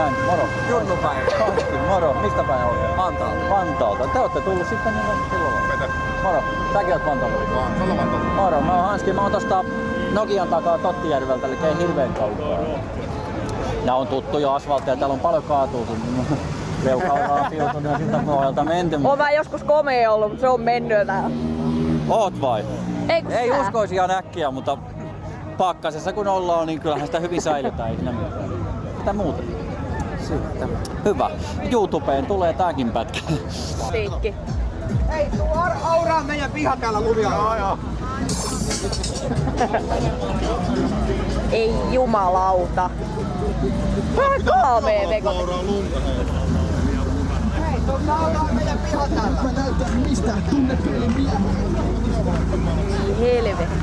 näin. Moro. Junnupäivä. Moro. Mistä päin olet? Vantaalta. Vantaalta. Te olette tullut sitten niin silloin. Moro. Säkin oot Vantaalta. Vantaalta. Moro. Mä oon Hanski. Mä oon tosta Nokian takaa Tottijärveltä, eli ei hirveen kaukaa. Nää on tuttuja asfaltteja. Täällä on paljon kaatua, kun Reukalla on piutunut ja siltä pohjalta menty. Oon mä joskus komea ollut, mutta se on mennyt täällä. Oot vai? Ei sä? uskoisi ihan äkkiä, mutta pakkasessa kun ollaan, niin kyllähän sitä hyvin säilytään, ei siinä mitään. Mitä muuta? Sitten. Hyvä. YouTubeen tulee tääkin pätkä. Piikki. Hei, tuu auraa meidän piha täällä lumialla. Joo. Ei jumalauta. Vähän kaamee veko. Hei, tuu auraa meidän piha täällä. Mä näytän mistä tunnepelimiä. Helvetti.